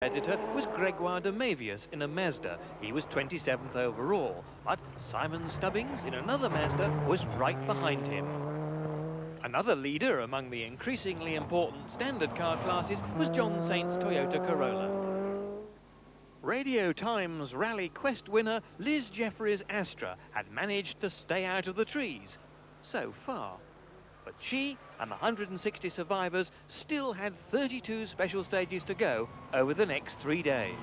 Editor was Gregoire de Mavius in a Mazda. He was 27th overall, but Simon Stubbings in another Mazda was right behind him. Another leader among the increasingly important standard car classes was John Saint's Toyota Corolla. Radio Times Rally Quest winner Liz Jeffries' Astra had managed to stay out of the trees, so far. But she and the 160 survivors still had 32 special stages to go over the next 3 days.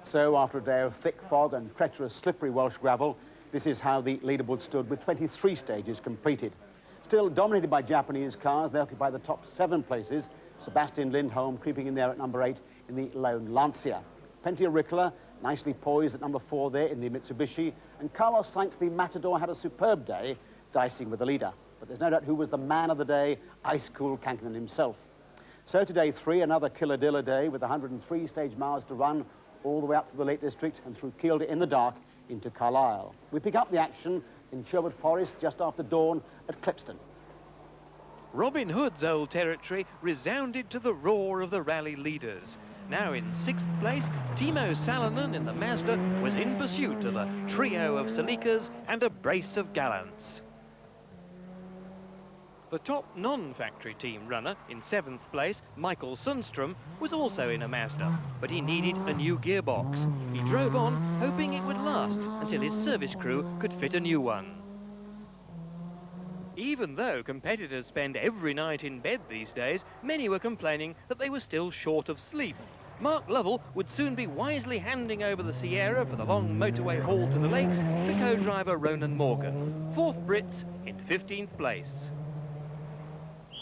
So after a day of thick fog and treacherous slippery Welsh gravel, this is how the leaderboard stood with 23 stages completed. Still dominated by Japanese cars, they occupy the top 7 places. Sebastian Lindholm creeping in there at number 8 in the lone Lancia. Pentti Ricola nicely poised at number 4 there in the Mitsubishi, and Carlos Sainz, the Matador, had a superb day, dicing with the leader. But there's no doubt who was the man of the day, ice-cool Kankkunen himself. So to day 3, another killer-diller day with 103 stage miles to run all the way up through the Lake District and through Kielder in the dark into Carlisle. We pick up the action in Sherwood Forest just after dawn at Clipston. Robin Hood's old territory resounded to the roar of the rally leaders. Now in 6th place, Timo Salonen in the Mazda was in pursuit of a trio of Salikas and a brace of Gallants. The top non-factory team runner in 7th place, Michael Sundström, was also in a Mazda, but he needed a new gearbox. He drove on, hoping it would last until his service crew could fit a new one. Even though competitors spend every night in bed these days, many were complaining that they were still short of sleep. Mark Lovell would soon be wisely handing over the Sierra for the long motorway haul to the lakes to co-driver Ronan Morgan. 4th Brits in 15th place.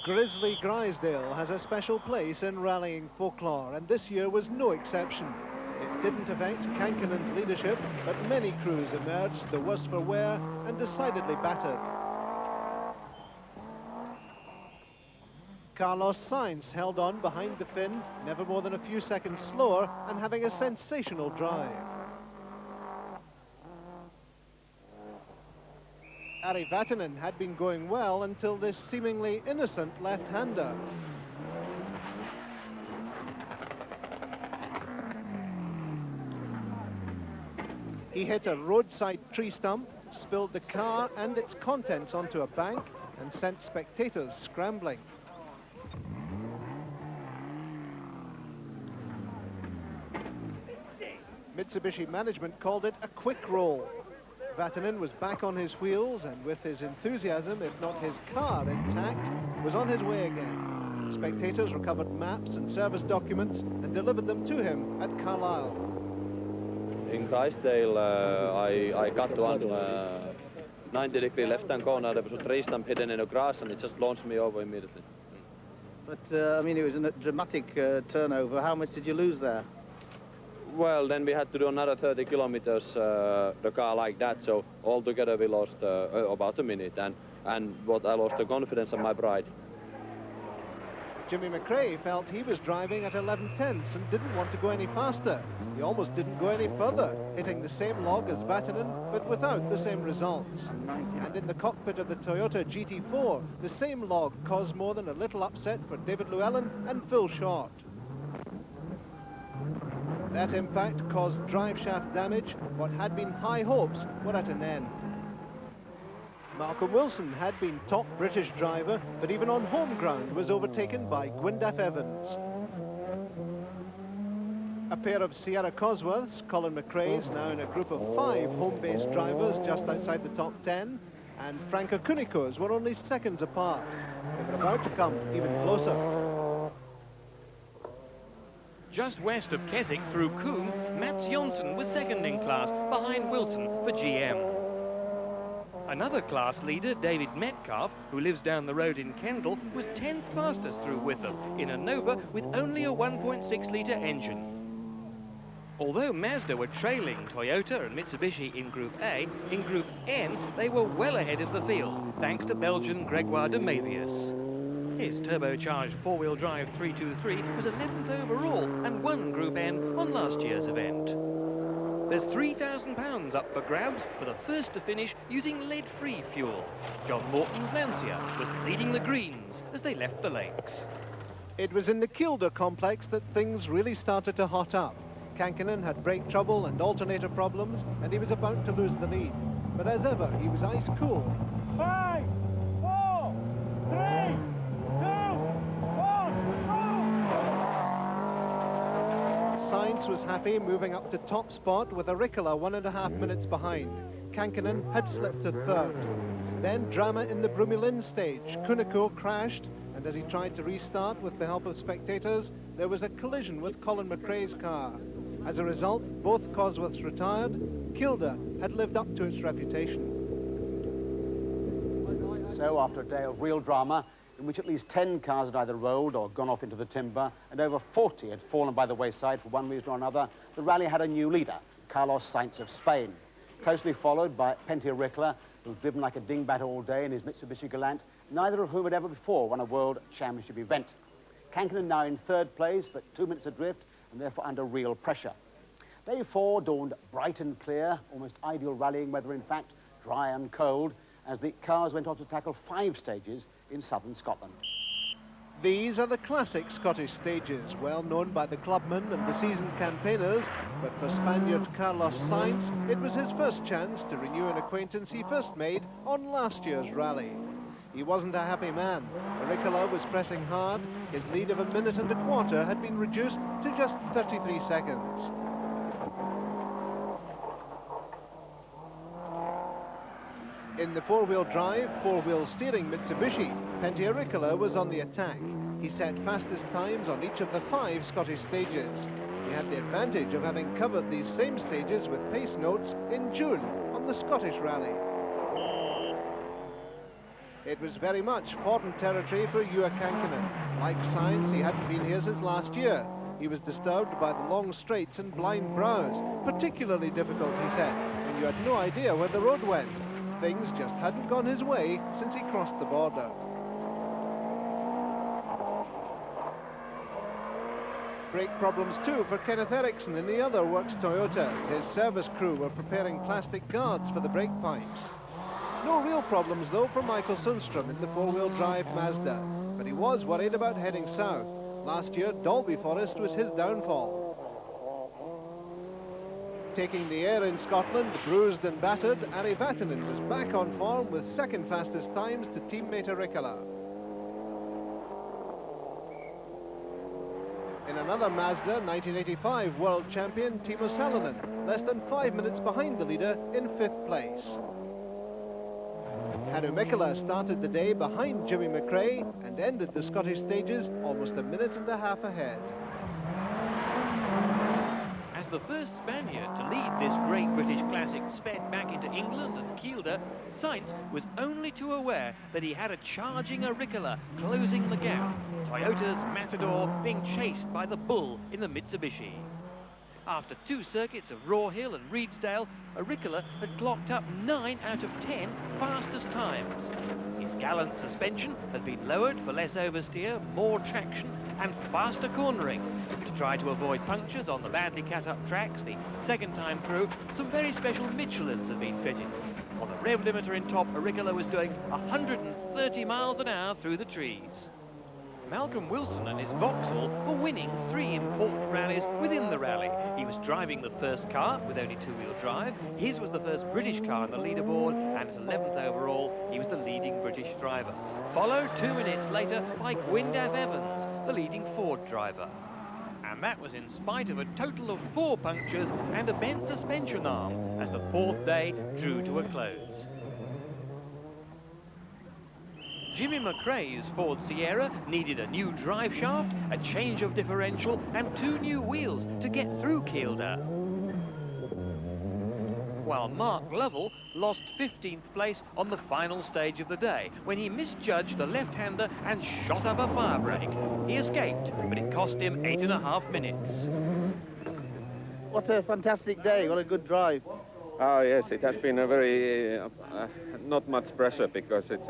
Grizzly Grisdale has a special place in rallying folklore, and this year was no exception. It didn't affect Kankkunen's leadership, but many crews emerged the worse for wear and decidedly battered. Carlos Sainz held on behind the Finn, never more than a few seconds slower, and having a sensational drive. Ari Vatanen had been going well until this seemingly innocent left-hander. He hit a roadside tree stump, spilled the car and its contents onto a bank, and sent spectators scrambling. Mitsubishi management called it a quick roll. Vatanen was back on his wheels and with his enthusiasm, if not his car intact, was on his way again. Spectators recovered maps and service documents and delivered them to him at Carlisle. In Grisdale, I got to 90-degree left-hand corner. There was a tree stump hidden in the grass and it just launched me over immediately. But, I mean, it was a dramatic turnover. How much did you lose there? Well, then we had to do another 30 kilometers, the car like that, so altogether we lost about a minute, and what I lost the confidence of my bride. Jimmy McRae felt he was driving at 11/10 and didn't want to go any faster. He almost didn't go any further, hitting the same log as Vatanen, but without the same results. And in the cockpit of the Toyota GT4, the same log caused more than a little upset for David Llewellyn and Phil Short. That impact caused driveshaft damage. What had been high hopes were at an end. Malcolm Wilson had been top British driver, but even on home ground was overtaken by Gwyndaf Evans. A pair of Sierra Cosworths, Colin McRae's, now in a group of 5 home-based drivers just outside the top 10, and Franco Cunico's were only seconds apart. They were about to come even closer. Just west of Keswick through Coombe, Mats Jonsson was second in class behind Wilson for GM. Another class leader, David Metcalf, who lives down the road in Kendal, was 10th fastest through Witham in a Nova with only a 1.6-litre engine. Although Mazda were trailing Toyota and Mitsubishi in Group A, in Group N they were well ahead of the field, thanks to Belgian Gregoire de Mavius. His turbocharged four-wheel drive 323 was 11th overall and won Group N on last year's event. There's £3,000 up for grabs for the first to finish using lead-free fuel. John Morton's Lancia was leading the Greens as they left the lakes. It was in the Kielder complex that things really started to hot up. Kankinen had brake trouble and alternator problems, and he was about to lose the lead. But as ever, he was ice cool. 5, 4, 3, 2, 1, go! Sainz was happy, moving up to top spot with Auricola 1.5 minutes behind. Kankinen had slipped to third. Then drama in the Brumilin stage. Kuniko crashed, and as he tried to restart with the help of spectators, there was a collision with Colin McRae's car. As a result, both Cosworths retired. Kielder had lived up to its reputation. So after a day of real drama, in which at least 10 cars had either rolled or gone off into the timber, and over 40 had fallen by the wayside for one reason or another, the rally had a new leader, Carlos Sainz of Spain, closely followed by Pentti Auricola, who's driven like a dingbat all day in his Mitsubishi Galant, neither of whom had ever before won a World Championship event. Kankinen now in third place, but 2 minutes adrift, and therefore under real pressure. Day 4 dawned bright and clear, almost ideal rallying weather in fact, dry and cold, as the cars went on to tackle 5 stages in southern Scotland. These are the classic Scottish stages, well known by the clubmen and the seasoned campaigners, but for Spaniard Carlos Sainz, it was his first chance to renew an acquaintance he first made on last year's rally. He wasn't a happy man. Auricola was pressing hard. His lead of 1.25 minutes had been reduced to just 33 seconds. In the four-wheel drive, four-wheel steering Mitsubishi, Pentti Auricola was on the attack. He set fastest times on each of the 5 Scottish stages. He had the advantage of having covered these same stages with pace notes in June on the Scottish rally. It was very much foreign territory for Juha Kankinen. Like Sainz, he hadn't been here since last year. He was disturbed by the long straights and blind brows, particularly difficult, he said, and you had no idea where the road went. Things just hadn't gone his way since he crossed the border. Brake problems too for Kenneth Eriksson in the other works Toyota. His service crew were preparing plastic guards for the brake pipes. No real problems though for Michael Sundstrom in the four-wheel drive Mazda, but he was worried about heading south. Last year, Dalby Forest was his downfall. Taking the air in Scotland, bruised and battered, Ari Vatanen was back on form with second fastest times to teammate Auricola. In another Mazda, 1985 world champion Timo Salonen, less than 5 minutes behind the leader in 5th place. Hannu Mikkola started the day behind Jimmy McRae and ended the Scottish stages almost 1.5 minutes ahead. As the first Spaniard to lead this great British classic sped back into England and Kielder, Sainz was only too aware that he had a charging Auricola closing the gap, Toyota's Matador being chased by the Bull in the Mitsubishi. After 2 circuits of Raw Hill and Reedsdale, Auricola had clocked up 9 out of 10 fastest times. His gallant suspension had been lowered for less oversteer, more traction and faster cornering. To try to avoid punctures on the badly cat-up tracks, the second time through, some very special Michelins had been fitted. On the rev limiter in top, Auricola was doing 130 miles an hour through the trees. Malcolm Wilson and his Vauxhall were winning 3 important rallies within the rally. He was driving the first car with only 2-wheel drive. His was the first British car on the leaderboard, and at 11th overall, he was the leading British driver. Followed 2 minutes later by Gwyndaf Evans, the leading Ford driver. And that was in spite of a total of 4 punctures and a bent suspension arm as the 4th day drew to a close. Jimmy McRae's Ford Sierra needed a new drive shaft, a change of differential and 2 new wheels to get through Kielder. While Mark Lovell lost 15th place on the final stage of the day when he misjudged a left-hander and shot up a fire brake. He escaped, but it cost him 8.5 minutes. What a fantastic day, what a good drive. Oh yes, it has been a very not much pressure because it's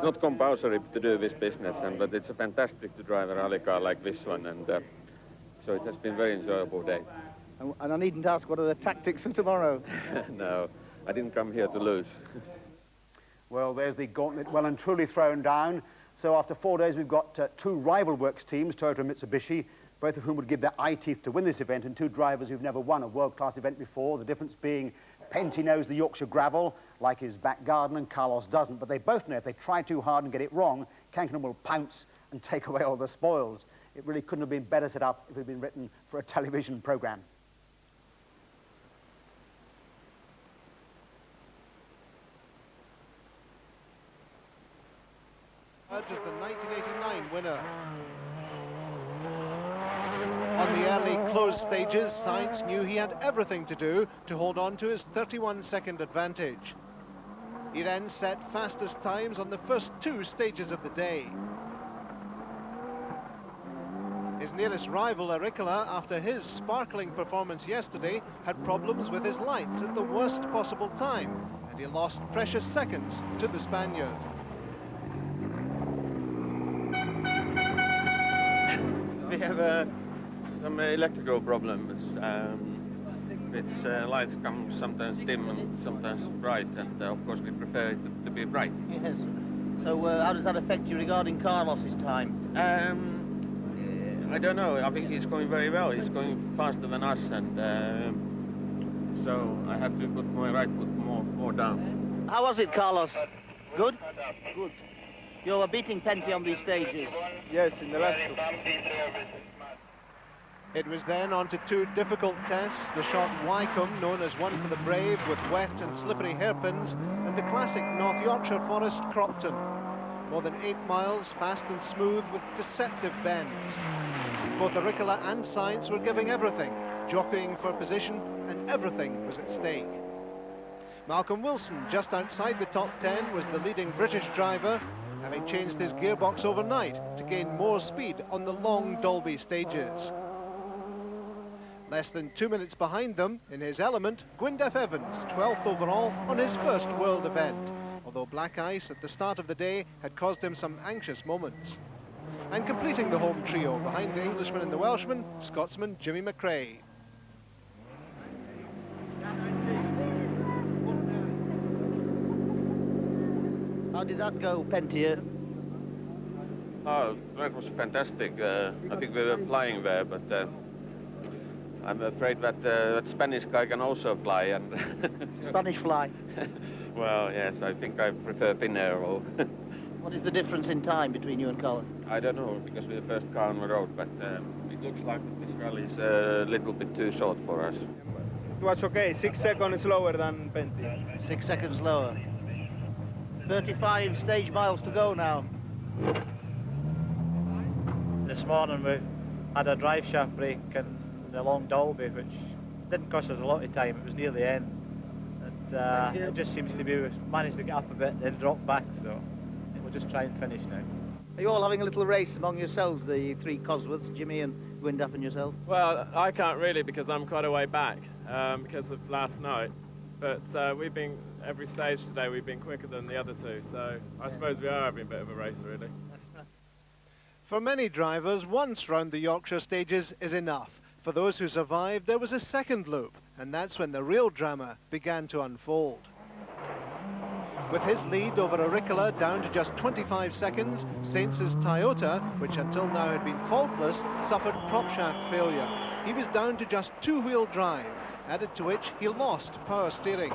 not compulsory to do this business, but it's fantastic to drive a rally car like this one, and so it has been a very enjoyable day. And I needn't ask, what are the tactics for tomorrow? No, I didn't come here to lose. Well, there's the gauntlet well and truly thrown down. So after 4 days, we've got two rival works teams, Toyota and Mitsubishi, both of whom would give their eye teeth to win this event, and two drivers who've never won a world-class event before. The difference being Penty knows the Yorkshire gravel like his back garden, and Carlos doesn't. But they both know if they try too hard and get it wrong, Kanken will pounce and take away all the spoils. It really couldn't have been better set up if it had been written for a television programme. As the 1989 winner. On the early close stages, Sainz knew he had everything to do to hold on to his 31-second advantage. He then set fastest times on the first two stages of the day. His nearest rival, Agricola, after his sparkling performance yesterday, had problems with his lights at the worst possible time, and he lost precious seconds to the Spaniard. We have some electrical problems. Its lights come sometimes dim and sometimes bright, and of course we prefer it to be bright. Yes. So how does that affect you regarding Carlos's time? I don't know. I think he's going very well. He's going faster than us, and so I have to put my right foot more down. How was it, Carlos? Good? Good. You were beating Penty on these stages? Yes, in the last two. It was then on to two difficult tests, the short Wycombe, known as one for the brave, with wet and slippery hairpins, and the classic North Yorkshire Forest Cropton. More than 8 miles, fast and smooth, with deceptive bends. Both Agricola and Sainz were giving everything, jockeying for position, and everything was at stake. Malcolm Wilson, just outside the top 10, was the leading British driver, having changed his gearbox overnight to gain more speed on the long Dalby stages. Less than 2 minutes behind them, in his element, Gwyndaf Evans, 12th overall on his first world event, although black ice at the start of the day had caused him some anxious moments. And completing the home trio behind the Englishman and the Welshman, Scotsman Jimmy McRae. How did that go, Penty? Oh, that was fantastic. I think we were flying there, but I'm afraid that that Spanish guy can also fly. And Spanish fly. well, yes, I think I prefer thin air. What is the difference in time between you and Colin? I don't know, because we're the first car on the road, but it looks like this rally is a little bit too short for us. It was okay, 6 seconds slower than Penty. 6 seconds lower. 35 stage miles to go now. This morning we had a drive shaft break in the long Dalby, which didn't cost us a lot of time. It was near the end, and it just seems to be we managed to get up a bit, then drop back. So we'll just try and finish now. Are you all having a little race among yourselves, the three Cosworths, Jimmy and Gwyndaf and yourself? Well, I can't really because I'm quite a way back because of last night. But we've been, every stage today, we've been quicker than the other two. So I suppose we are having a bit of a race, really. For many drivers, once round the Yorkshire stages is enough. For those who survived, there was a second loop, and that's when the real drama began to unfold. With his lead over Agricola down to just 25 seconds, Sainz's Toyota, which until now had been faultless, suffered prop shaft failure. He was down to just two-wheel drive, added to which he lost power steering.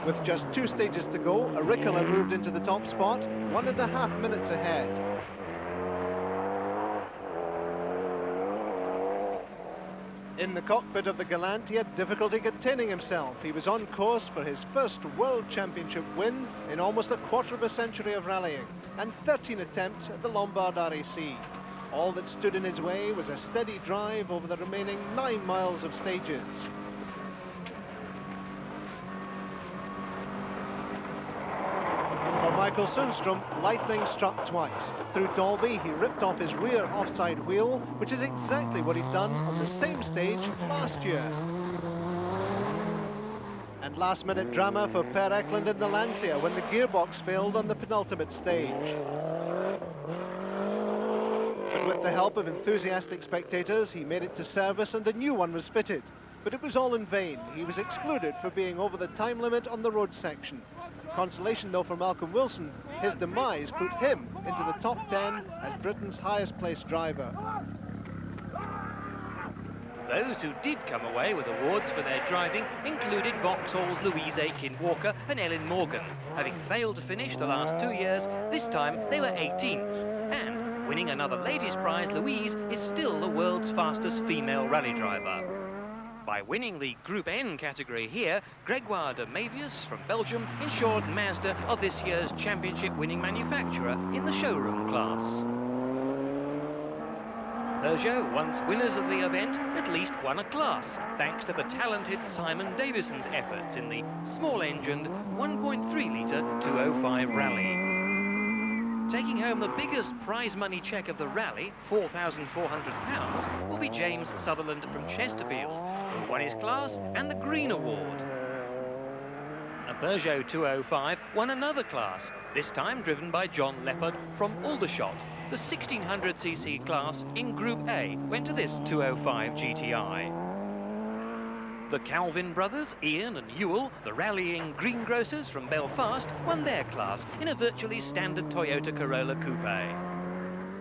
With just 2 stages to go, Agricola moved into the top spot, 1.5 minutes ahead. In the cockpit of the Galant, he had difficulty containing himself. He was on course for his first World Championship win in almost a quarter of a century of rallying, and 13 attempts at the Lombard RAC. All that stood in his way was a steady drive over the remaining 9 miles of stages. For Michael Sundstrom, lightning struck twice. Through Dalby, he ripped off his rear offside wheel, which is exactly what he'd done on the same stage last year. And last-minute drama for Per Eklund in the Lancia when the gearbox failed on the penultimate stage. But with the help of enthusiastic spectators, he made it to service and a new one was fitted. But it was all in vain. He was excluded for being over the time limit on the road section. Consolation though for Malcolm Wilson, his demise put him into the top 10 as Britain's highest placed driver. Those who did come away with awards for their driving included Vauxhall's Louise Aiken-Walker and Ellen Morgan. Having failed to finish the last 2 years, this time they were 18th. And winning another ladies' prize, Louise is still the world's fastest female rally driver. By winning the Group N category here, Gregoire de Mavius from Belgium ensured Mazda of this year's championship-winning manufacturer in the showroom class. Peugeot, once winners of the event, at least won a class, thanks to the talented Simon Davison's efforts in the small-engined 1.3-litre 205 Rally. Taking home the biggest prize money cheque of the rally, £4,400, will be James Sutherland from Chesterfield, who won his class and the Green Award. A Peugeot 205 won another class, this time driven by John Leopard from Aldershot. The 1600cc class in Group A went to this 205 GTI. The Calvin brothers, Ian and Ewell, the rallying greengrocers from Belfast, won their class in a virtually standard Toyota Corolla Coupe.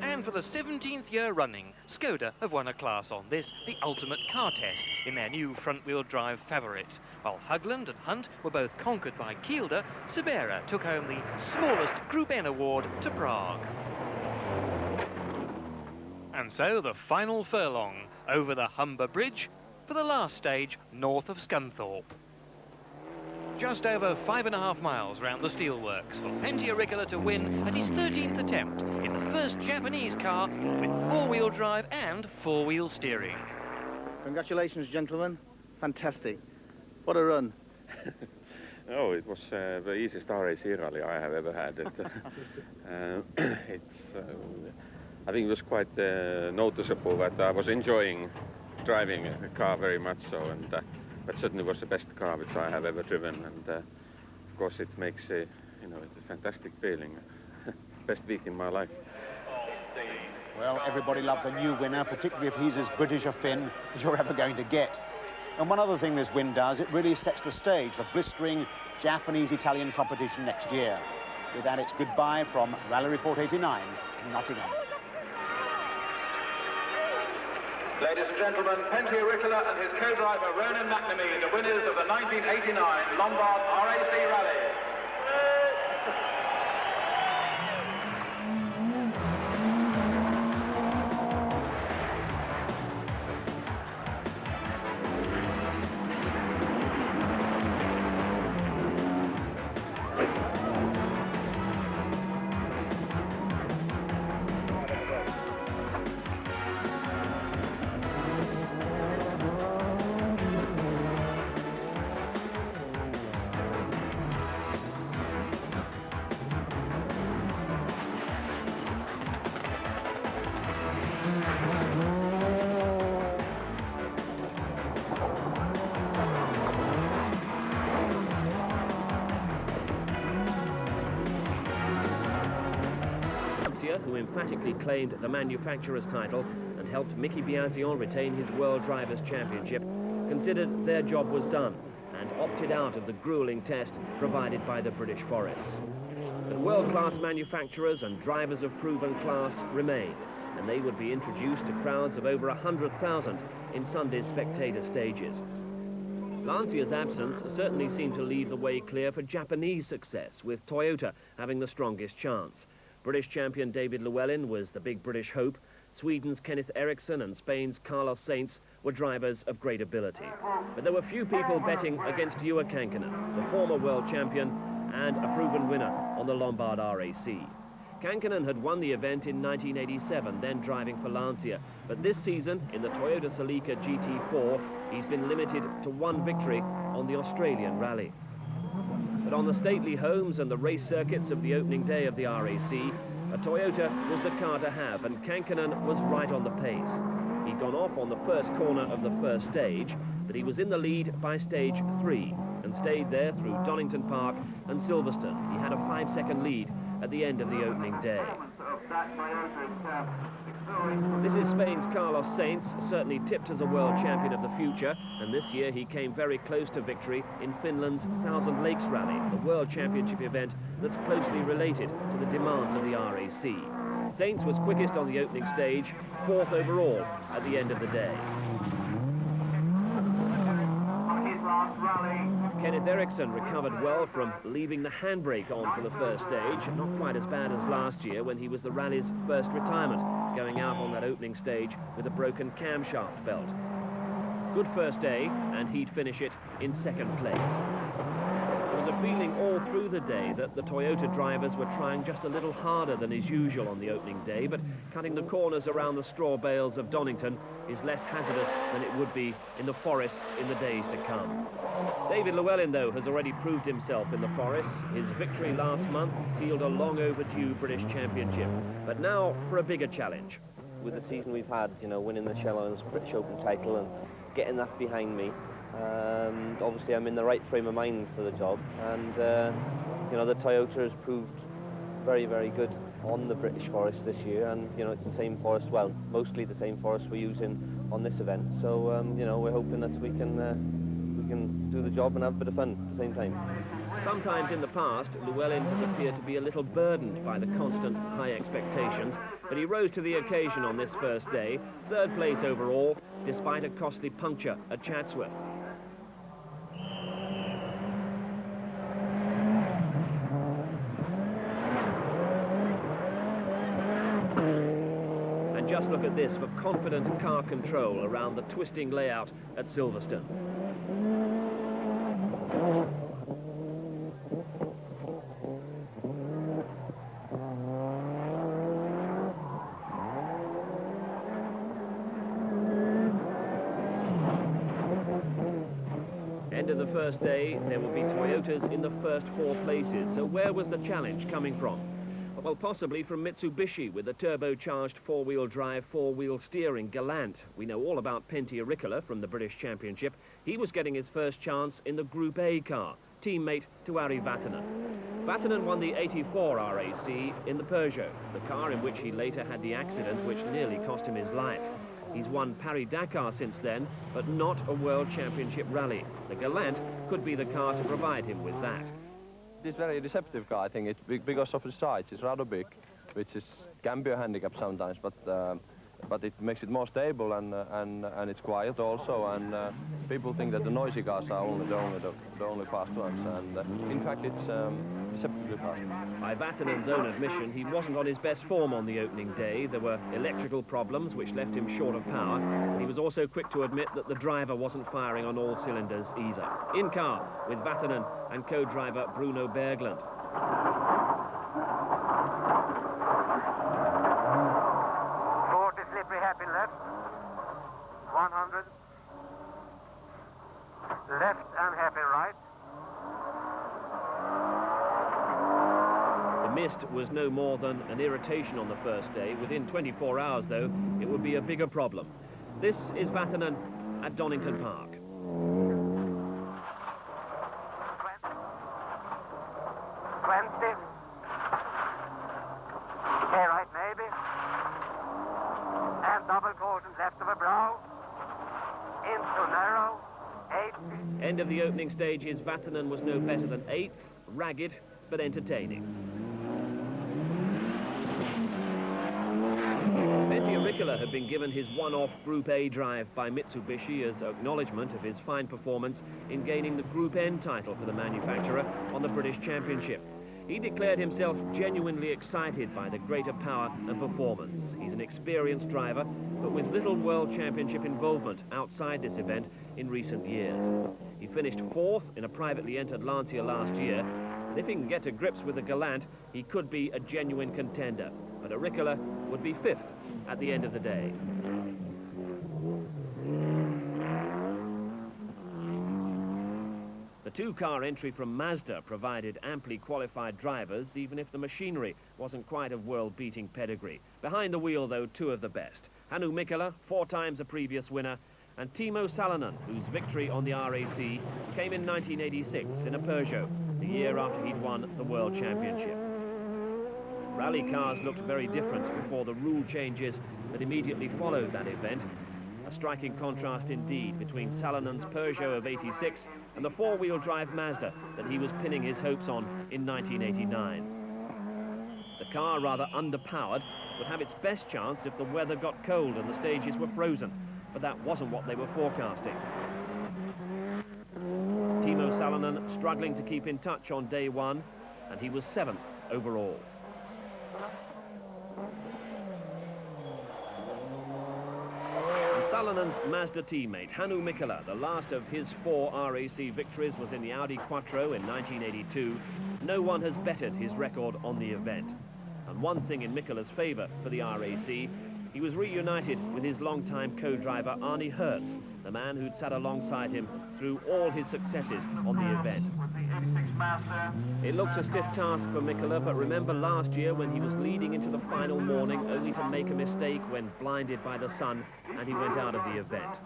And for the 17th year running, Skoda have won a class on this, the ultimate car test, in their new front-wheel drive Favourite. While Hugland and Hunt were both conquered by Kielder, Sibera took home the smallest Group N award to Prague. And so the final furlong over the Humber Bridge for the last stage north of Scunthorpe. Just over 5.5 miles round the steelworks for Pentia to win at his 13th attempt in the first Japanese car with four-wheel drive and four-wheel steering. Congratulations, gentlemen. Fantastic. What a run. Oh, it was the easiest RAC rally I have ever had. I think it was quite noticeable that I was enjoying driving a car very much so, and that certainly was the best car which I have ever driven, and of course it makes it's a fantastic feeling. Best week in my life. Well, everybody loves a new winner, particularly if he's as British a Finn as you're ever going to get. And one other thing this win does, it really sets the stage for blistering Japanese-Italian competition next year. With that, it's goodbye from Rally Report 89 in Nottingham. Ladies and gentlemen, Pentia Ricola and his co-driver Ronan McNamee, the winners of the 1989 Lombard RAC Rally. Who emphatically claimed the manufacturer's title and helped Mickey Biasion retain his World Drivers' Championship, considered their job was done and opted out of the grueling test provided by the British forests. But world-class manufacturers and drivers of proven class remain, and they would be introduced to crowds of over 100,000 in Sunday's spectator stages. Lancia's absence certainly seemed to leave the way clear for Japanese success, with Toyota having the strongest chance. British champion David Llewellyn was the big British hope. Sweden's Kenneth Eriksson and Spain's Carlos Sainz were drivers of great ability. But there were few people betting against Juha Kankkunen, the former world champion and a proven winner on the Lombard RAC. Kankkunen had won the event in 1987, then driving for Lancia. But this season, in the Toyota Celica GT4, he's been limited to one victory on the Australian Rally. But on the stately homes and the race circuits of the opening day of the RAC, a Toyota was the car to have, and Kankkunen was right on the pace. He'd gone off on the first corner of the first stage, but he was in the lead by stage 3 and stayed there through Donington Park and Silverstone. He had a 5-second lead at the end of the opening day. This is Spain's Carlos Sainz, certainly tipped as a world champion of the future, and this year he came very close to victory in Finland's Thousand Lakes Rally, the world championship event that's closely related to the demands of the RAC. Sainz was quickest on the opening stage, 4th overall at the end of the day. Kenneth Eriksson recovered well from leaving the handbrake on for the first stage, not quite as bad as last year when he was the rally's first retirement, going out on that opening stage with a broken camshaft belt. Good first day, and he'd finish it in 2nd place. There was a feeling all through the day that the Toyota drivers were trying just a little harder than is usual on the opening day, but cutting the corners around the straw bales of Donington is less hazardous than it would be in the forests in the days to come. David Llewellyn, though, has already proved himself in the forests. His victory last month sealed a long overdue British Championship, but now for a bigger challenge. With the season we've had, you know, winning the Shellowlands British Open title and getting that behind me, obviously I'm in the right frame of mind for the job, and you know, the Toyota has proved very, very good on the British forest this year, and you know, it's the same forest, well, mostly the same forest we're using on this event, so you know, we're hoping that we can do the job and have a bit of fun at the same time. Sometimes in the past, Llewellyn has appeared to be a little burdened by the constant high expectations, but he rose to the occasion on this first day, 3rd place overall, despite a costly puncture at Chatsworth. And just look at this for confident car control around the twisting layout at Silverstone. End of the first day, there will be Toyotas in the first 4 places. So where was the challenge coming from? Well, possibly from Mitsubishi with the turbocharged 4-wheel drive, 4-wheel steering Galant. We know all about Pentti Ricola from the British Championship. He was getting his first chance in the Group A car, teammate to Ari Vatanen. Vatanen won the '84 RAC in the Peugeot, the car in which he later had the accident which nearly cost him his life. He's won Paris-Dakar since then, but not a World Championship rally. The Galant could be the car to provide him with that. This very receptive car, I think, it's big because of the size. It's rather big, which can be a handicap sometimes, but it makes it more stable, and it's quiet also, and people think that the noisy cars are the only fast ones, and in fact it's deceptively fast. By Vatanen's own admission, he wasn't on his best form on the opening day. There were electrical problems which left him short of power. He was also quick to admit that the driver wasn't firing on all cylinders either. In car with Vatanen and co-driver Bruno Berglund. 40 slippery hairpin left, 100, left and hairpin right. The mist was no more than an irritation on the first day. Within 24 hours, though, it would be a bigger problem. This is Vatanen at Donington Park. 20. Okay, right, maybe. And double caution left of a brow. Into narrow. 8. End of the opening stages, Vatanen was no better than 8th, ragged but entertaining. Pentti Ricola had been given his one-off Group A drive by Mitsubishi as acknowledgement of his fine performance in gaining the Group N title for the manufacturer on the British Championship. He declared himself genuinely excited by the greater power and performance. He's an experienced driver, but with little World Championship involvement outside this event in recent years. He finished 4th in a privately entered Lancia last year, and if he can get to grips with the Galant, he could be a genuine contender. But a Ricola would be 5th at the end of the day. The 2-car entry from Mazda provided amply qualified drivers, even if the machinery wasn't quite of world-beating pedigree. Behind the wheel, though, 2 of the best. Hannu Mikkola, 4 times a previous winner, and Timo Salonen, whose victory on the RAC came in 1986 in a Peugeot, the year after he'd won the World Championship. Rally cars looked very different before the rule changes that immediately followed that event. A striking contrast indeed between Salinen's Peugeot of '86 and the four-wheel drive Mazda that he was pinning his hopes on in 1989. The car, rather underpowered, would have its best chance if the weather got cold and the stages were frozen, but that wasn't what they were forecasting. Timo Salinen struggling to keep in touch on day one, and he was 7th overall. And Salinen's Mazda teammate, Hannu Mikkola, the last of his 4 RAC victories was in the Audi Quattro in 1982. No one has bettered his record on the event. And one thing in Mikkola's favour for the RAC, he was reunited with his longtime co-driver Arne Hertz, the man who'd sat alongside him through all his successes on the event. It looks a stiff task for Mikkola, but remember last year when he was leading into the final morning only to make a mistake when blinded by the sun and he went out of the event.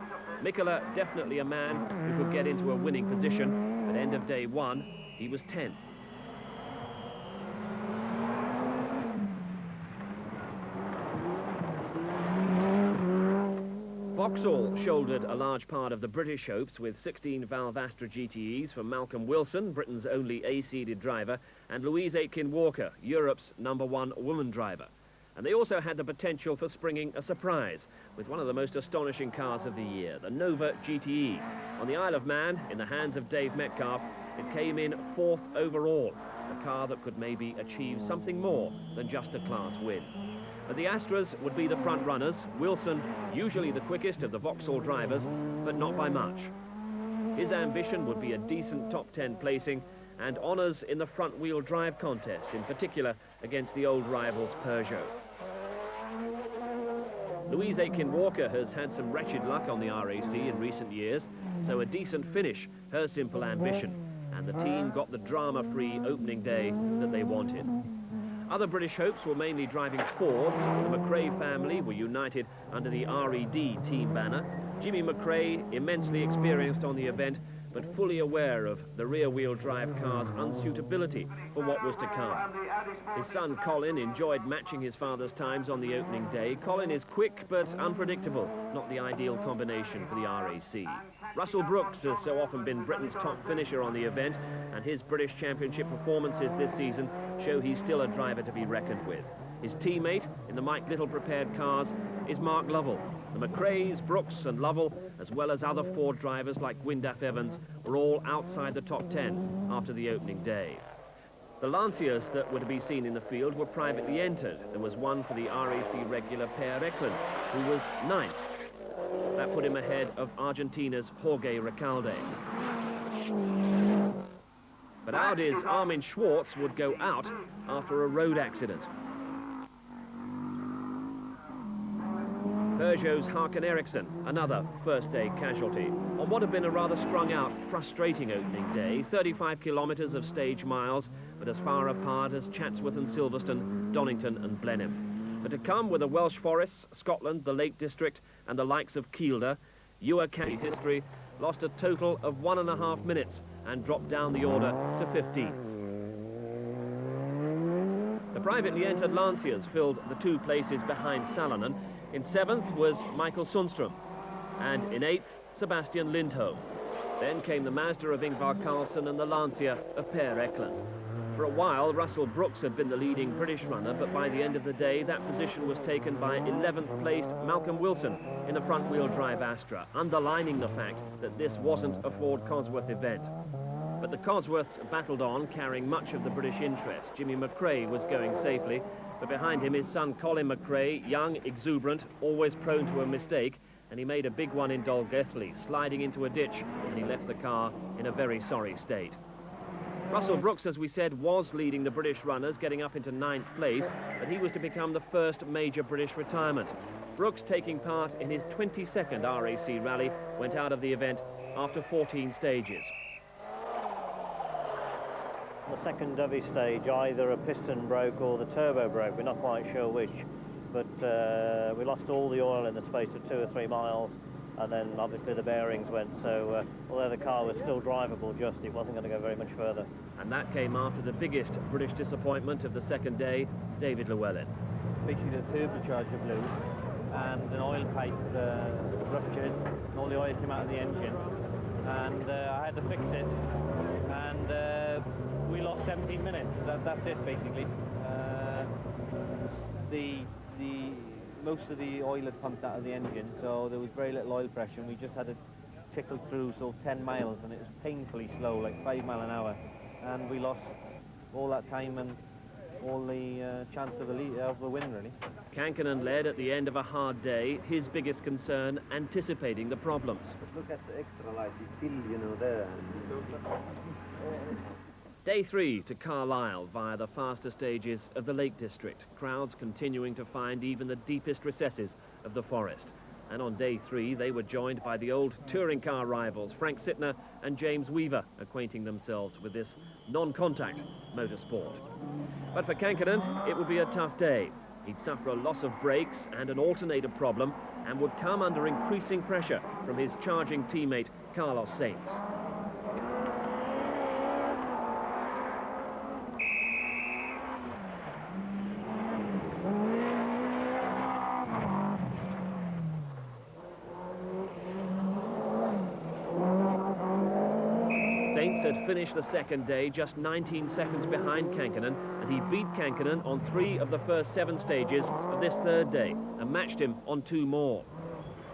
Mikkola definitely a man who could get into a winning position. At end of day one, he was 10th. Vauxhall shouldered a large part of the British hopes with 16-valve Astra GTEs for Malcolm Wilson, Britain's only A-seeded driver, and Louise Aitken-Walker, Europe's #1 woman driver. And they also had the potential for springing a surprise with one of the most astonishing cars of the year, the Nova GTE. On the Isle of Man, in the hands of Dave Metcalf, it came in 4th overall, a car that could maybe achieve something more than just a class win. But the Astras would be the front runners. Wilson, usually the quickest of the Vauxhall drivers, but not by much. His ambition would be a decent top 10 placing and honours in the front-wheel drive contest, in particular against the old rivals Peugeot. Louise Aitken-Walker has had some wretched luck on the RAC in recent years, so a decent finish, her simple ambition, and the team got the drama-free opening day that they wanted. Other British hopes were mainly driving Fords. The McRae family were united under the RED team banner. Jimmy McRae, immensely experienced on the event, but fully aware of the rear-wheel drive car's unsuitability for what was to come. His son Colin enjoyed matching his father's times on the opening day. Colin is quick but unpredictable, not the ideal combination for the RAC. Russell Brooks has so often been Britain's top finisher on the event, and his British Championship performances this season show he's still a driver to be reckoned with. His teammate in the Mike Little prepared cars is Mark Lovell. The McRaes, Brooks and Lovell, as well as other Ford drivers like Gwyndaf Evans, were all outside the top 10 after the opening day. The Lanciers that were to be seen in the field were privately entered. There was one for the RAC regular Per Eklund, who was 9th. That put him ahead of Argentina's Jorge Recalde. But Audi's Armin Schwartz would go out after a road accident. Peugeot's Hakan Eriksson, another first-day casualty. On what had been a rather strung-out, frustrating opening day, 35 kilometres of stage miles, but as far apart as Chatsworth and Silverstone, Donington and Blenheim. But to come with the Welsh Forests, Scotland, the Lake District, and the likes of Kielder, Ewer County history lost a total of 1.5 minutes and dropped down the order to 15th. The privately entered Lanciers filled the 2 places behind Salonen. In 7th was Michael Sundström, and in 8th, Sebastian Lindholm. Then came the Mazda of Ingvar Carlsson and the Lancia of Per Eklund. For a while, Russell Brooks had been the leading British runner, but by the end of the day, that position was taken by 11th placed Malcolm Wilson in the front-wheel drive Astra, underlining the fact that this wasn't a Ford Cosworth event. But the Cosworths battled on, carrying much of the British interest. Jimmy McRae was going safely, but behind him his son Colin McRae, young, exuberant, always prone to a mistake, and he made a big one in Dolgethley, sliding into a ditch, and he left the car in a very sorry state. Russell Brooks, as we said, was leading the British runners, getting up into 9th place, but he was to become the first major British retirement. Brooks, taking part in his 22nd RAC rally, went out of the event after 14 stages. The secondary stage, either a piston broke or the turbo broke, we're not quite sure which, but we lost all the oil in the space of 2 or 3 miles, and then obviously the bearings went, so although the car was still drivable, it wasn't going to go very much further. And that came after the biggest British disappointment of the second day, David Llewellyn. Basically the turbocharger blew and an oil pipe ruptured and all the oil came out of the engine, and I had to fix it, and we lost 17 minutes. That's it basically. Most of the oil had pumped out of the engine, so there was very little oil pressure, and we just had to tickle through 10 miles, and it was painfully slow, like 5 miles an hour, and we lost all that time and all the chance of the win, really. Kankkunen led at the end of a hard day, his biggest concern anticipating the problems. Look at the extra light, it's still, you know, there. Day 3 to Carlisle via the faster stages of the Lake District. Crowds continuing to find even the deepest recesses of the forest. And on day 3, they were joined by the old touring car rivals, Frank Sittner and James Weaver, acquainting themselves with this non-contact motorsport. But for Kankkunen, it would be a tough day. He'd suffer a loss of brakes and an alternator problem, and would come under increasing pressure from his charging teammate, Carlos Sainz. Had finished the second day just 19 seconds behind Kankkunen, and he beat Kankkunen on 3 of the first 7 stages of this third day and matched him on 2 more.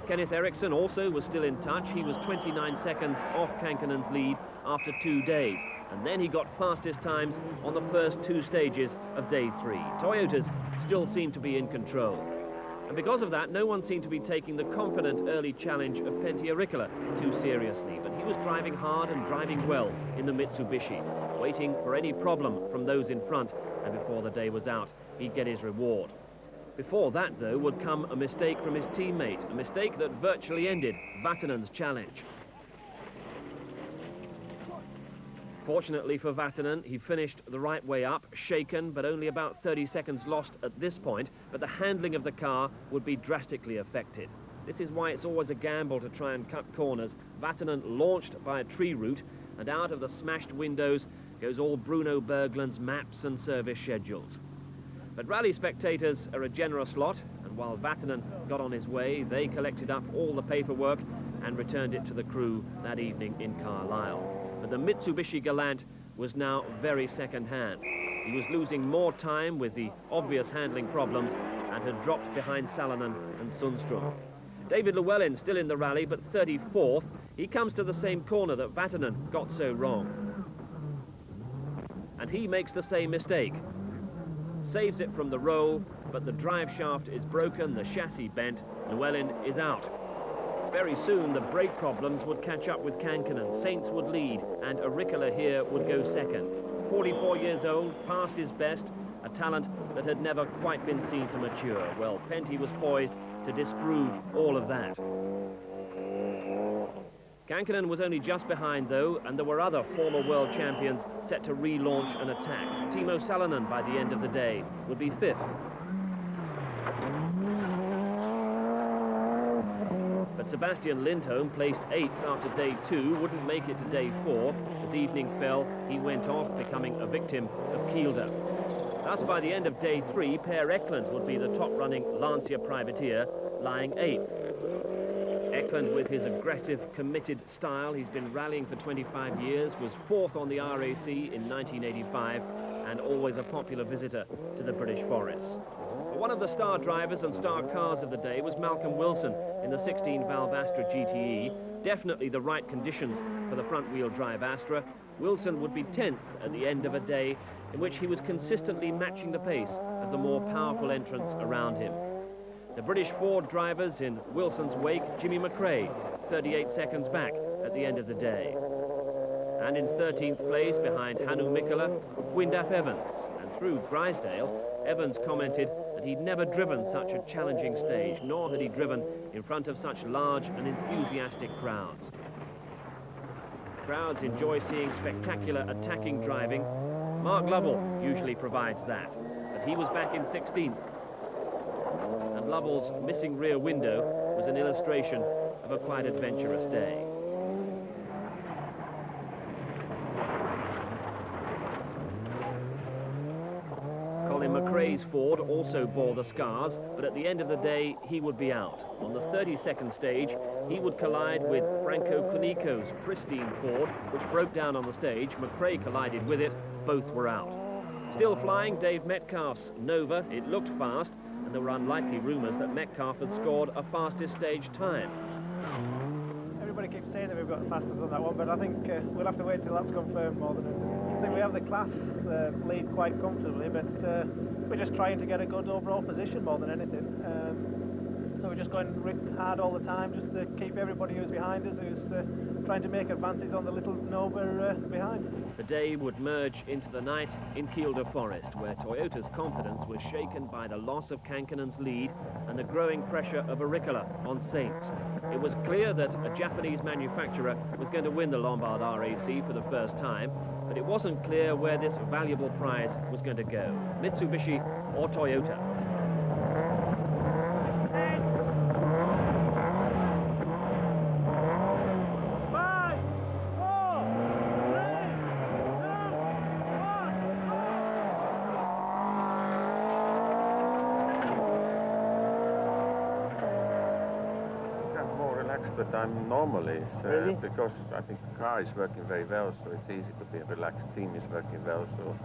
Kenneth Eriksson also was still in touch. He was 29 seconds off Kankkunen's lead after 2 days, and then he got fastest times on the first 2 stages of day 3. Toyotas still seemed to be in control. And because of that, no one seemed to be taking the confident early challenge of Pentti Riikola too seriously. But he was driving hard and driving well in the Mitsubishi, waiting for any problem from those in front, and before the day was out, he'd get his reward. Before that, though, would come a mistake from his teammate, a mistake that virtually ended Vatanen's challenge. Fortunately for Vatanen, he finished the right way up, shaken, but only about 30 seconds lost at this point, but the handling of the car would be drastically affected. This is why it's always a gamble to try and cut corners. Vatanen launched by a tree root, and out of the smashed windows goes all Bruno Berglund's maps and service schedules. But rally spectators are a generous lot, and while Vatanen got on his way, they collected up all the paperwork and returned it to the crew that evening in Carlisle. But the Mitsubishi Galant was now very second-hand. He was losing more time with the obvious handling problems and had dropped behind Salonen and Sundström. David Llewellyn still in the rally, but 34th. He comes to the same corner that Vatanen got so wrong. And he makes the same mistake. Saves it from the roll, but the drive shaft is broken, the chassis bent. Llewellyn is out. Very soon the brake problems would catch up with Kankkunen. Sainz would lead, and Riikola here would go second. 44 years old, past his best, a talent that had never quite been seen to mature. Well, Pentti was poised to disprove all of that. Kankkunen was only just behind, though, and there were other former world champions set to relaunch an attack. Timo Salonen, by the end of the day, would be 5th. But Sebastian Lindholm, placed 8th after day 2, wouldn't make it to day 4. As evening fell, he went off, becoming a victim of Kielder. Thus, by the end of day 3, Per Eklund would be the top-running Lancia privateer, lying 8th. Eklund, with his aggressive, committed style, he's been rallying for 25 years, was 4th on the RAC in 1985, and always a popular visitor to the British forests. One of the star drivers and star cars of the day was Malcolm Wilson in the 16-valve Astra GTE. Definitely the right conditions for the front-wheel drive Astra. Wilson would be 10th at the end of a day in which he was consistently matching the pace of the more powerful entrants around him. The British Ford drivers in Wilson's wake, Jimmy McRae, 38 seconds back at the end of the day. And in 13th place, behind Hannu Mikkola, Gwyndaf Evans. And through Drysdale, Evans commented that he'd never driven such a challenging stage, nor had he driven in front of such large and enthusiastic crowds. Crowds enjoy seeing spectacular attacking driving. Mark Lovell usually provides that, but he was back in 16th. And Lovell's missing rear window was an illustration of a quite adventurous day. Japanese Ford also bore the scars, but at the end of the day, he would be out. On the 32nd stage, he would collide with Franco Canico's pristine Ford, which broke down on the stage. McRae collided with it. Both were out. Still flying, Dave Metcalf's Nova. It looked fast, and there were unlikely rumours that Metcalf had scored a fastest stage time. Everybody keeps saying that we've got the fastest on that one, but I think we'll have to wait till that's confirmed more than anything. I think we have the class lead quite comfortably, but we're just trying to get a good overall position more than anything. So we're just going hard all the time, just to keep everybody who's behind us, who's trying to make advances on the little Nova behind. The day would merge into the night in Kielder Forest, where Toyota's confidence was shaken by the loss of Kankanen's lead and the growing pressure of Auricola on Saints. It was clear that a Japanese manufacturer was going to win the Lombard RAC for the first time, but it wasn't clear where this valuable prize was going to go, Mitsubishi or Toyota. But I'm normally, Really? because I think the car is working very well, so it's easy to be relaxed. Team is working well, so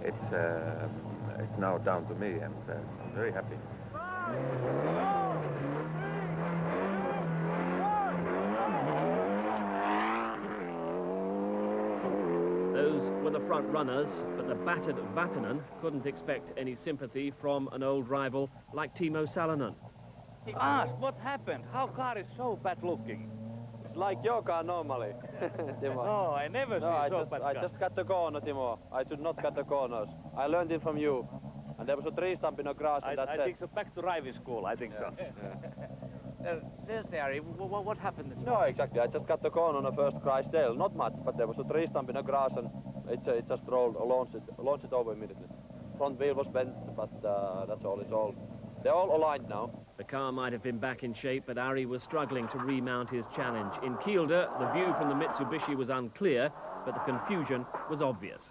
it's now down to me, and I'm very happy. Those were the front runners, but the battered Vatanen couldn't expect any sympathy from an old rival like Timo Salonen. He asked what happened, how car is so bad looking. It's like your car normally, Timo. No, I never see so bad car. I just cut the corner, Timo. I should not cut the corners. I learned it from you. And there was a tree stump in the grass. I think so. Back to driving school, I think so. Seriously, Harry, what happened this No, morning? exactly. I just cut the corner on the first Chrysler. Not much, but there was a tree stump in the grass, and it just launched it over immediately. Front wheel was bent, but that's all. They're all aligned now. The car might have been back in shape, but Ari was struggling to remount his challenge. In Kielder, the view from the Mitsubishi was unclear, but the confusion was obvious.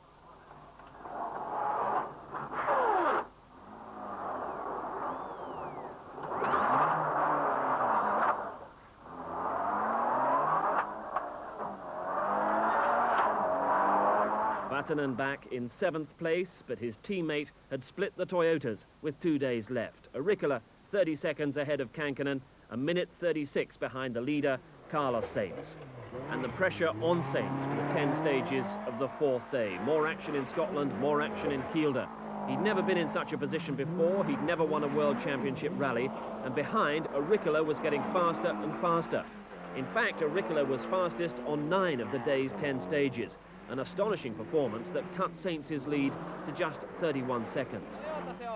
Vatanen back in 7th place, but his teammate had split the Toyotas with 2 days left. Auricola 30 seconds ahead of Kankanen, a minute 36 behind the leader, Carlos Sainz. And the pressure on Sainz for the 10 stages of the 4th day. More action in Scotland, more action in Kielder. He'd never been in such a position before, he'd never won a World Championship rally, and behind, Auricola was getting faster and faster. In fact, Auricola was fastest on 9 of the day's 10 stages. An astonishing performance that cut Sainz's lead to just 31 seconds.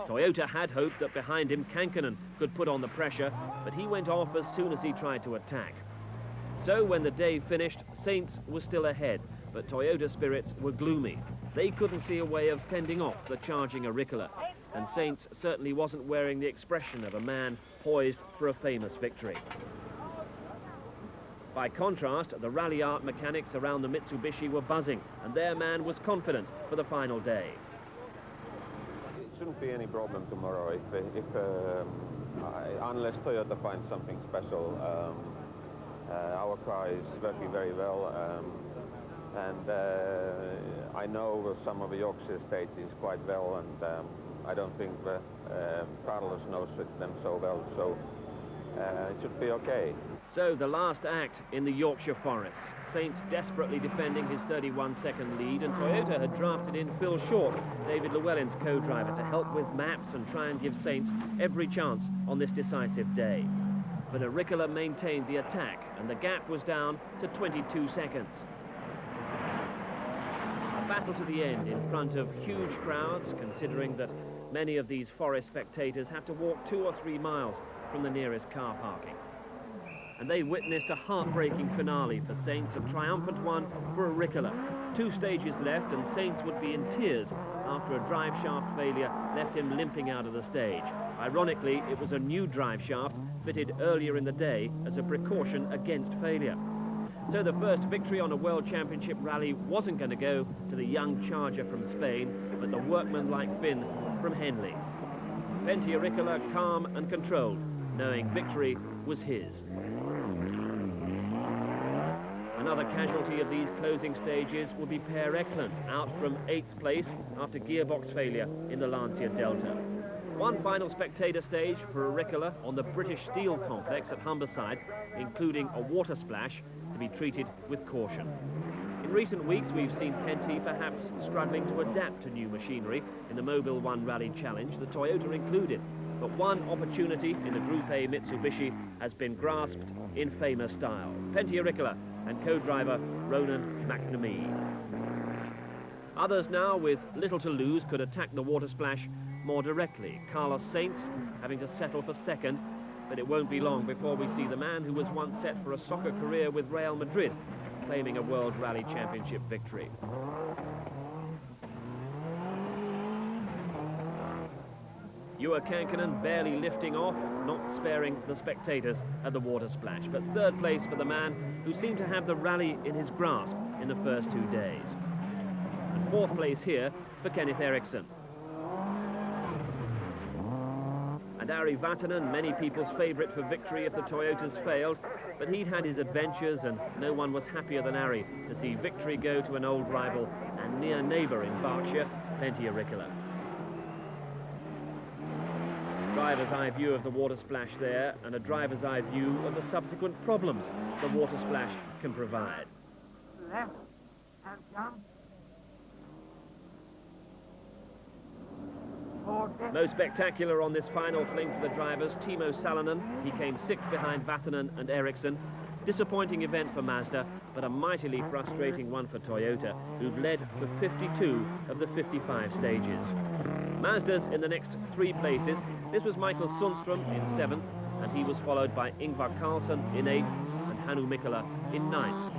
Toyota had hoped that behind him Kankanen could put on the pressure, but he went off as soon as he tried to attack. So when the day finished, Sainz was still ahead, but Toyota spirits were gloomy. They couldn't see a way of fending off the charging Auricola, and Sainz certainly wasn't wearing the expression of a man poised for a famous victory. By contrast, the rally art mechanics around the Mitsubishi were buzzing, and their man was confident for the final day. It shouldn't be any problem tomorrow unless Toyota finds something special. Our car is working very well, and I know some of the Yorkshire stages quite well, and I don't think Carlos knows them so well, so it should be okay. So the last act in the Yorkshire Forest. Sainz desperately defending his 31-second lead, and Toyota had drafted in Phil Short, David Llewellyn's co-driver, to help with maps and try and give Sainz every chance on this decisive day. But Auricola maintained the attack, and the gap was down to 22 seconds. A battle to the end in front of huge crowds, considering that many of these forest spectators have to walk 2 or 3 miles from the nearest car parking. And they witnessed a heartbreaking finale for Sainz, a triumphant one for Auricola. 2 stages left, and Sainz would be in tears after a drive shaft failure left him limping out of the stage. Ironically, it was a new drive shaft fitted earlier in the day as a precaution against failure. So the first victory on a World Championship rally wasn't going to go to the young charger from Spain, but the workmanlike Finn from Henley. Pentti Ricola calm and controlled, knowing victory was his. Another casualty of these closing stages will be Per Eklund, out from 8th place after gearbox failure in the Lancia Delta. One final spectator stage for Ricola on the British Steel complex at Humberside, including a water splash to be treated with caution. In recent weeks, we've seen Pentti perhaps struggling to adapt to new machinery in the Mobile One Rally Challenge, the Toyota included. But one opportunity in the Group A Mitsubishi has been grasped in famous style. Pentti Ricola and co-driver Ronan McNamee. Others now, with little to lose, could attack the water splash more directly. Carlos Sainz having to settle for second, but it won't be long before we see the man who was once set for a soccer career with Real Madrid claiming a World Rally Championship victory. Juha Kankkunen barely lifting off, not sparing the spectators at the water splash, but third place for the man who seemed to have the rally in his grasp in the first 2 days. And fourth place here for Kenneth Eriksson. And Ari Vatanen, many people's favourite for victory if the Toyotas failed, but he'd had his adventures and no one was happier than Ari to see victory go to an old rival and near neighbour in Berkshire, Pentti Ricola. Driver's eye view of the water splash there, and a driver's eye view of the subsequent problems the water splash can provide. Left and jump. Most spectacular on this final fling for the drivers, Timo Salonen. He came 6th behind Vatanen and Eriksson. Disappointing event for Mazda, but a mightily frustrating one for Toyota, who've led for 52 of the 55 stages. Mazda's in the next 3 places. This was Michael Sundström in 7th, and he was followed by Ingvar Carlsson in 8th and Hannu Mikkola in 9th.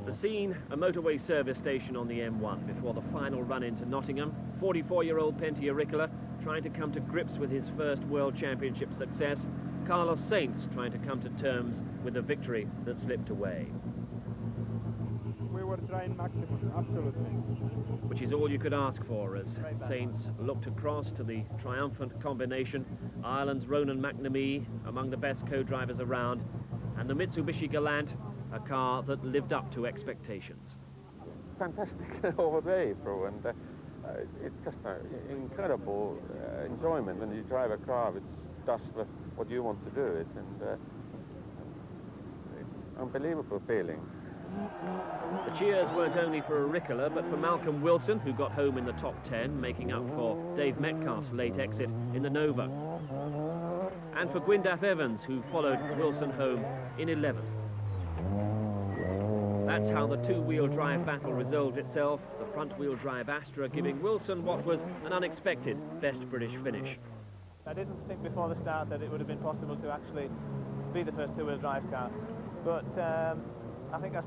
The scene, a motorway service station on the M1 before the final run into Nottingham. 44-year-old Pentti Ricola trying to come to grips with his first World Championship success. Carlos Sainz trying to come to terms with a victory that slipped away. We were trying maximum, absolutely. Which is all you could ask for as Sainz looked across to the triumphant combination. Ireland's Ronan McNamee among the best co-drivers around, and the Mitsubishi Galant, a car that lived up to expectations. Fantastic all day through, and it's just an incredible enjoyment when you drive a car which does what you want to do it, and it's unbelievable feeling. The cheers weren't only for Ricola, but for Malcolm Wilson, who got home in the top 10, making up for Dave Metcalf's late exit in the Nova. And for Gwyndaf Evans, who followed Wilson home in 11th. That's how the two-wheel drive battle resolved itself, the front-wheel drive Astra giving Wilson what was an unexpected best British finish. I didn't think before the start that it would have been possible to actually be the first two-wheel drive car, but I think that's